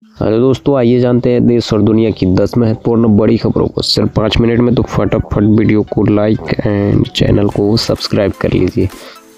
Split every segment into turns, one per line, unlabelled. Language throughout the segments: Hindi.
हेलो दोस्तों, आइए जानते हैं देश और दुनिया की 10 महत्वपूर्ण बड़ी खबरों को सिर्फ 5 मिनट में। तो फटाफट वीडियो को लाइक एंड चैनल को सब्सक्राइब कर लीजिए।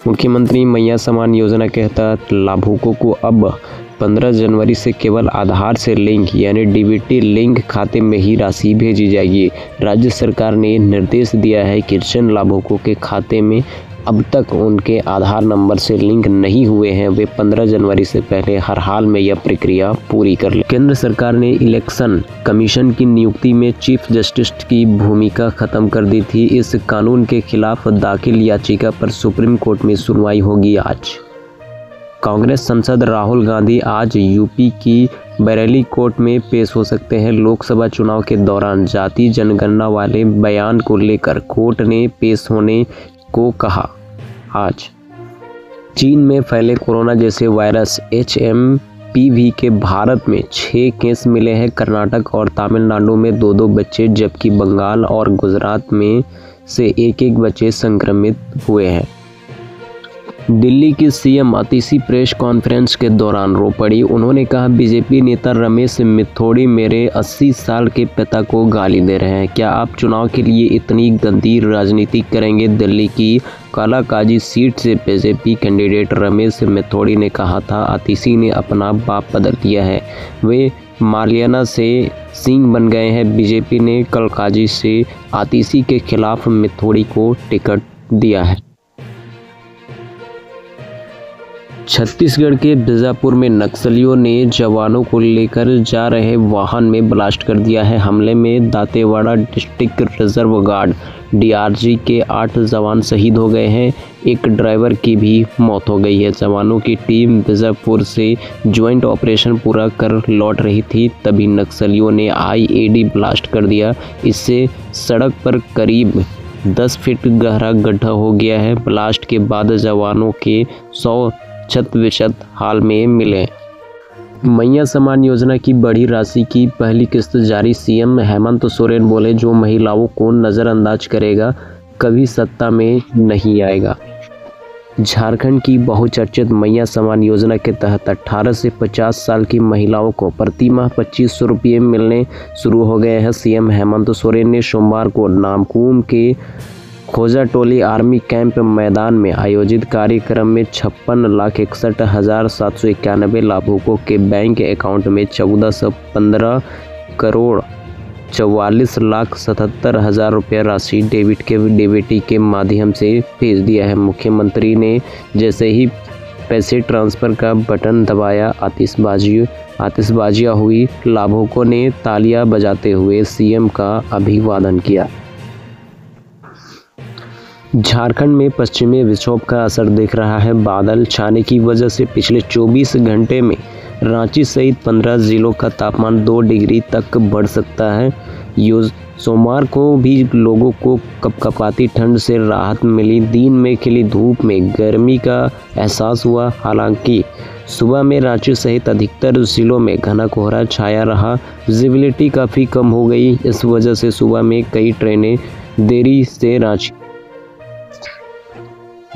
मुख्यमंत्री मैया समान योजना के तहत लाभुकों को अब 15 जनवरी से केवल आधार से लिंक यानी डीबीटी लिंक खाते में ही राशि भेजी जाएगी। राज्य सरकार ने निर्देश दिया है कि जिन लाभुकों के खाते में अब तक उनके आधार नंबर से लिंक नहीं हुए हैं वे 15 जनवरी से पहले हर हाल में यह प्रक्रिया पूरी कर लें। केंद्र सरकार ने इलेक्शन कमीशन की नियुक्ति में चीफ जस्टिस की भूमिका खत्म कर दी थी। इस कानून के खिलाफ दाखिल याचिका पर सुप्रीम कोर्ट में सुनवाई होगी आज। कांग्रेस सांसद राहुल गांधी आज यूपी की बरेली कोर्ट में पेश हो सकते हैं। लोकसभा चुनाव के दौरान जाति जनगणना वाले बयान को लेकर कोर्ट ने पेश होने को कहा। आज चीन में फैले कोरोना जैसे वायरस HMPV के भारत में 6 केस मिले हैं। कर्नाटक और तमिलनाडु में 2-2 बच्चे, जबकि बंगाल और गुजरात में से 1-1 बच्चे संक्रमित हुए हैं। दिल्ली की सीएम आतिशी प्रेस कॉन्फ्रेंस के दौरान रो पड़ी। उन्होंने कहा, बीजेपी नेता रमेश मिथोड़ी मेरे 80 साल के पिता को गाली दे रहे हैं। क्या आप चुनाव के लिए इतनी गंदी राजनीति करेंगे? दिल्ली की कालाकाजी सीट से बीजेपी कैंडिडेट रमेश मिथोड़ी ने कहा था, आतिशी ने अपना बाप बदल दिया है, वे मालियाना से सिंह बन गए हैं। बीजेपी ने कालाकाजी से आतिशी के खिलाफ मिथोड़ी को टिकट दिया है। छत्तीसगढ़ के बीजापुर में नक्सलियों ने जवानों को लेकर जा रहे वाहन में ब्लास्ट कर दिया है। हमले में Dantewada district reserve guard DRG के 8 जवान शहीद हो गए हैं। एक ड्राइवर की भी मौत हो गई है। जवानों की टीम बीजापुर से ज्वाइंट ऑपरेशन पूरा कर लौट रही थी, तभी नक्सलियों ने IED ब्लास्ट कर दिया। इससे सड़क पर करीब 10 फीट गहरा गड्ढा हो गया है। ब्लास्ट के बाद जवानों के 100 क्षत-विक्षत हाल में मिले। मैया समान योजना की बड़ी राशि की पहली किस्त जारी। सीएम हेमंत सोरेन बोले, जो महिलाओं को नज़रअंदाज करेगा कभी सत्ता में नहीं आएगा। झारखंड की बहुचर्चित मैया समान योजना के तहत 18 से 50 साल की महिलाओं को प्रति माह 2500 रुपये मिलने शुरू हो गए हैं। सीएम हेमंत सोरेन ने सोमवार को नामकुम के खोजाटोली आर्मी कैंप मैदान में आयोजित कार्यक्रम में 56,61,791 लाभुकों के बैंक अकाउंट में 1415 करोड़ 44,77,000 रुपये राशि डीबीटी के माध्यम से भेज दिया है। मुख्यमंत्री ने जैसे ही पैसे ट्रांसफ़र का बटन दबाया, आतिशबाजियां हुई। लाभुकों ने तालियां बजाते हुए सीएम का अभिवादन किया। झारखंड में पश्चिमी विक्षोभ का असर दिख रहा है। बादल छाने की वजह से पिछले 24 घंटे में रांची सहित 15 जिलों का तापमान 2 डिग्री तक बढ़ सकता है। सोमवार को भी लोगों को कपकपाती ठंड से राहत मिली। दिन में खिली धूप में गर्मी का एहसास हुआ। हालांकि सुबह में रांची सहित अधिकतर जिलों में घना कोहरा छाया रहा। विजिबिलिटी काफ़ी कम हो गई। इस वजह से सुबह में कई ट्रेनें देरी से रांची।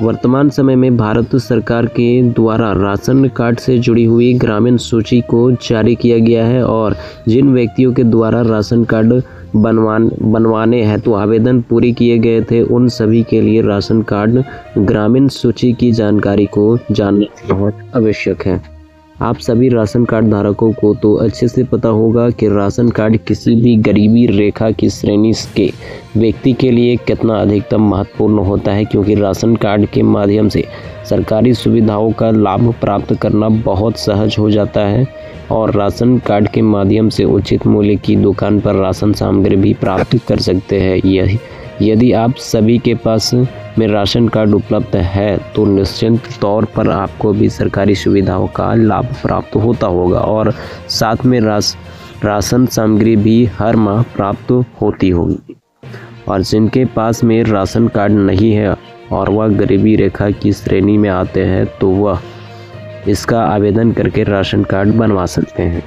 वर्तमान समय में भारत सरकार के द्वारा राशन कार्ड से जुड़ी हुई ग्रामीण सूची को जारी किया गया है और जिन व्यक्तियों के द्वारा राशन कार्ड बनवाने हेतु आवेदन पूरे किए गए थे, उन सभी के लिए राशन कार्ड ग्रामीण सूची की जानकारी को जानना बहुत आवश्यक है। आप सभी राशन कार्ड धारकों को तो अच्छे से पता होगा कि राशन कार्ड किसी भी गरीबी रेखा की श्रेणी के व्यक्ति के लिए कितना अधिकतम महत्वपूर्ण होता है, क्योंकि राशन कार्ड के माध्यम से सरकारी सुविधाओं का लाभ प्राप्त करना बहुत सहज हो जाता है और राशन कार्ड के माध्यम से उचित मूल्य की दुकान पर राशन सामग्री भी प्राप्त कर सकते हैं। यदि आप सभी के पास में राशन कार्ड उपलब्ध है तो निश्चित तौर पर आपको भी सरकारी सुविधाओं का लाभ प्राप्त होता होगा और साथ में राशन सामग्री भी हर माह प्राप्त होती होगी। और जिनके पास में राशन कार्ड नहीं है और वह गरीबी रेखा की श्रेणी में आते हैं तो वह इसका आवेदन करके राशन कार्ड बनवा सकते हैं।